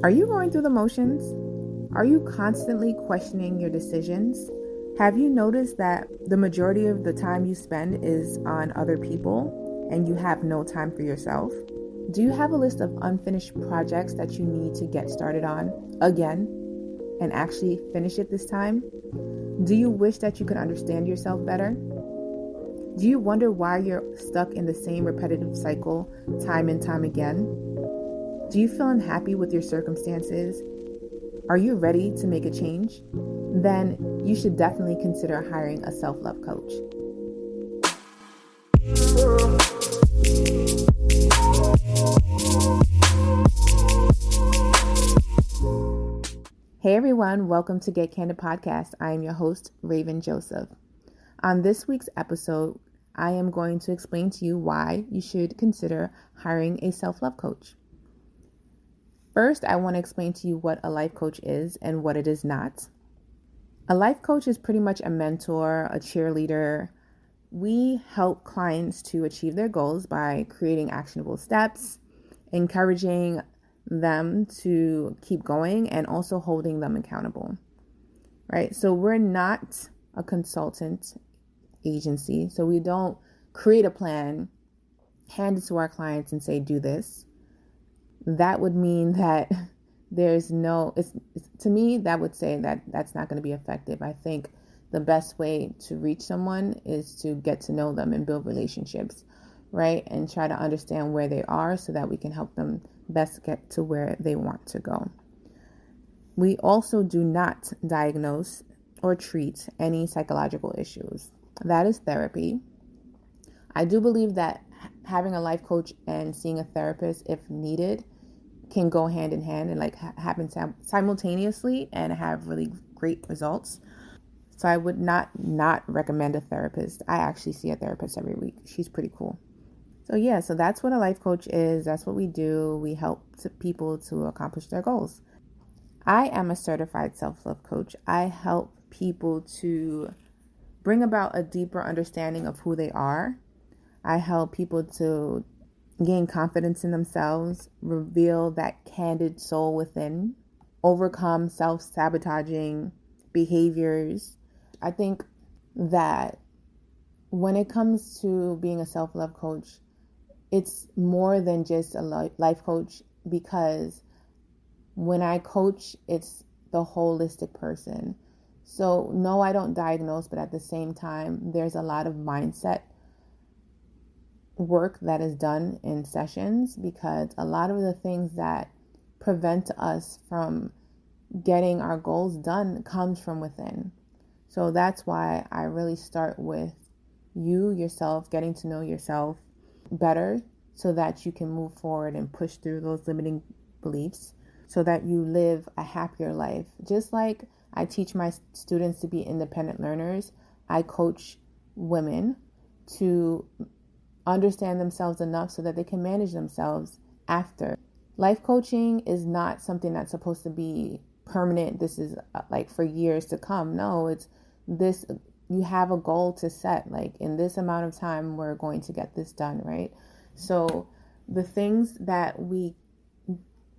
Are you going through the motions? Are you constantly questioning your decisions? Have you noticed that the majority of the time you spend is on other people and you have no time for yourself? Do you have a list of unfinished projects that you need to get started on again and actually finish it this time? Do you wish that you could understand yourself better? Do you wonder why you're stuck in the same repetitive cycle time and time again? Do you feel unhappy with your circumstances? Are you ready to make a change? Then you should definitely consider hiring a self-love coach. Hey everyone, welcome to Get Candid Podcast. I am your host, Raven Joseph. On this week's episode, I am going to explain to you why you should consider hiring a self-love coach. First, I want to explain to you what a life coach is and what it is not. A life coach is pretty much a mentor, a cheerleader. We help clients to achieve their goals by creating actionable steps, encouraging them to keep going, and also holding them accountable, right? So we're not a consultant agency. So we don't create a plan, hand it to our clients and say, do this. That would mean that to me, that would say that that's not going to be effective. I think the best way to reach someone is to get to know them and build relationships, right? And try to understand where they are so that we can help them best get to where they want to go. We also do not diagnose or treat any psychological issues. That is therapy. I do believe that having a life coach and seeing a therapist, if needed, can go hand in hand and happen simultaneously and have really great results. So I would not recommend a therapist. I actually see a therapist every week. She's pretty cool. So that's what a life coach is. That's what we do. We help people to accomplish their goals. I am a certified self-love coach. I help people to bring about a deeper understanding of who they are. I help people to gain confidence in themselves, reveal that candid soul within, overcome self-sabotaging behaviors. I think that when it comes to being a self-love coach, it's more than just a life coach, because when I coach, it's the holistic person. So no, I don't diagnose, but at the same time, there's a lot of mindset work that is done in sessions, because a lot of the things that prevent us from getting our goals done comes from within. So that's why I really start with yourself, getting to know yourself better so that you can move forward and push through those limiting beliefs so that you live a happier life. Just like I teach my students to be independent learners, I coach women to understand themselves enough so that they can manage themselves after. Life coaching is not something that's supposed to be permanent. This is like for years to come. No, it's this, you have a goal to set, like in this amount of time, we're going to get this done, right? So the things that we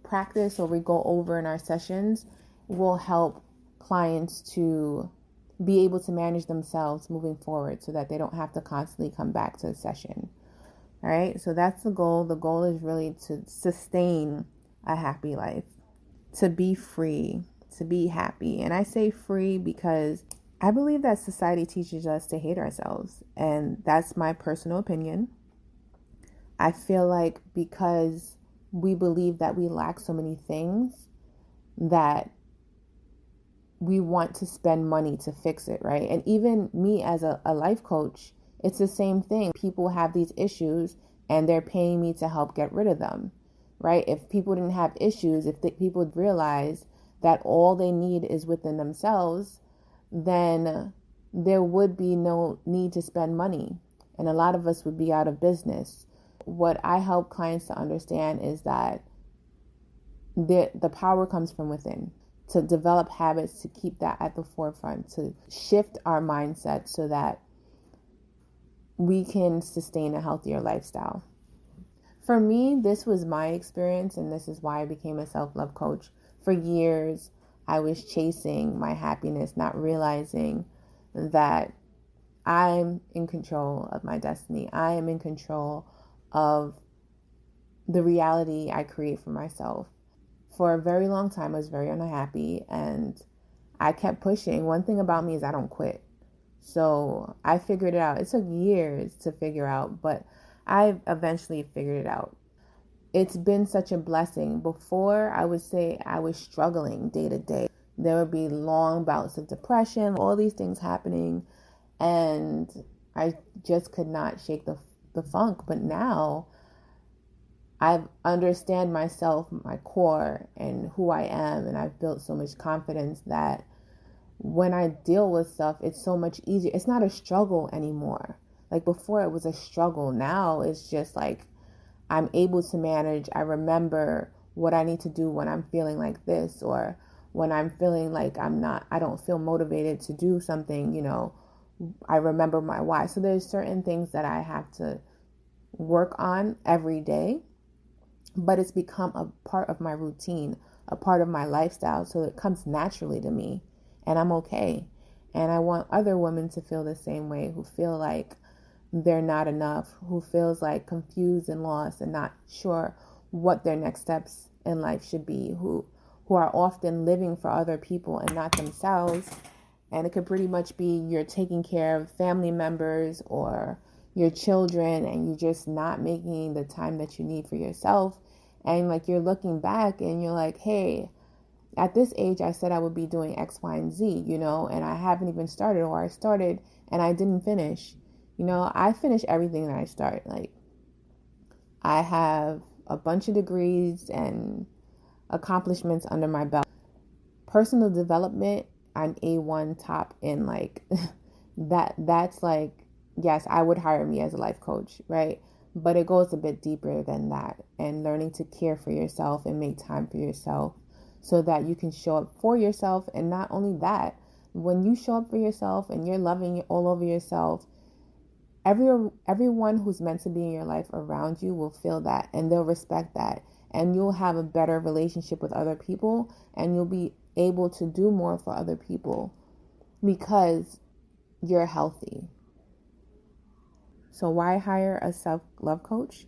practice or we go over in our sessions will help clients to be able to manage themselves moving forward so that they don't have to constantly come back to the session. All right. So that's the goal. The goal is really to sustain a happy life, to be free, to be happy. And I say free because I believe that society teaches us to hate ourselves. And that's my personal opinion. I feel like because we believe that we lack so many things that we want to spend money to fix it, right? And even me as a life coach, it's the same thing. People have these issues and they're paying me to help get rid of them, right? If people didn't have issues, if people would realize that all they need is within themselves, then there would be no need to spend money. And a lot of us would be out of business. What I help clients to understand is that the power comes from within. To develop habits, to keep that at the forefront, to shift our mindset so that we can sustain a healthier lifestyle. For me, this was my experience, and this is why I became a self-love coach. For years, I was chasing my happiness, not realizing that I'm in control of my destiny. I am in control of the reality I create for myself. For a very long time, I was very unhappy, and I kept pushing. One thing about me is I don't quit. So I figured it out. It took years to figure out, but I eventually figured it out. It's been such a blessing. Before, I would say I was struggling day to day. There would be long bouts of depression, all these things happening, and I just could not shake the funk. But now I understand myself, my core, and who I am, and I've built so much confidence that when I deal with stuff, it's so much easier. It's not a struggle anymore. Like before, it was a struggle. Now it's just like I'm able to manage. I remember what I need to do when I'm feeling like this, or when I'm feeling like I don't feel motivated to do something, I remember my why. So there's certain things that I have to work on every day, but it's become a part of my routine, a part of my lifestyle. So it comes naturally to me, and I'm okay. And I want other women to feel the same way, who feel like they're not enough, who feels like confused and lost and not sure what their next steps in life should be, who are often living for other people and not themselves. And it could pretty much be you're taking care of family members or your children, and you're just not making the time that you need for yourself. And like you're looking back and you're like, hey, at this age, I said I would be doing X, Y, and Z, and I haven't even started, or I started and I didn't finish. I finish everything that I start. Like, I have a bunch of degrees and accomplishments under my belt. Personal development, I'm A1 top in like that's like, yes, I would hire me as a life coach, right? But it goes a bit deeper than that, and learning to care for yourself and make time for yourself so that you can show up for yourself. And not only that, when you show up for yourself and you're loving all over yourself, everyone who's meant to be in your life around you will feel that, and they'll respect that, and you'll have a better relationship with other people, and you'll be able to do more for other people because you're healthy. So why hire a self-love coach?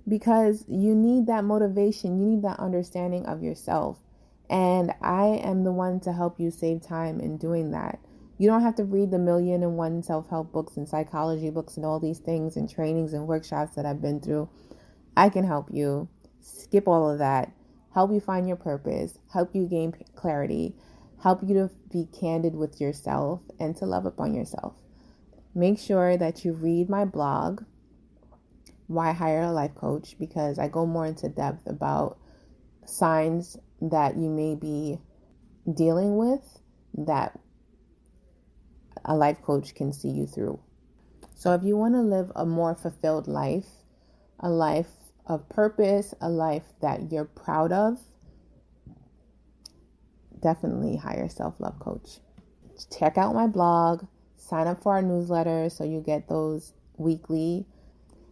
Because you need that motivation, you need that understanding of yourself. And I am the one to help you save time in doing that. You don't have to read the 1,000,001 self-help books and psychology books and all these things and trainings and workshops that I've been through. I can help you skip all of that, help you find your purpose, help you gain clarity, help you to be candid with yourself and to love upon yourself. Make sure that you read my blog, Why Hire a Life Coach, because I go more into depth about signs that you may be dealing with that a life coach can see you through. So if you want to live a more fulfilled life, a life of purpose, a life that you're proud of, definitely hire a self-love coach. Check out my blog, sign up for our newsletter so you get those weekly,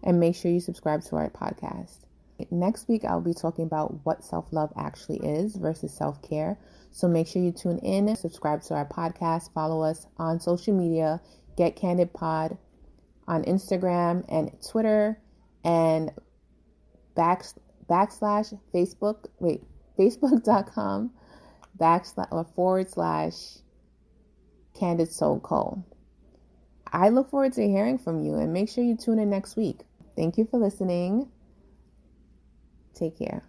and make sure you subscribe to our podcast. Next week, I'll be talking about what self-love actually is versus self-care. So make sure you tune in, subscribe to our podcast, follow us on social media, Get Candid Pod on Instagram and Twitter, and backslash Facebook, facebook.com / Candid Soul Co. I look forward to hearing from you, and make sure you tune in next week. Thank you for listening. Take care.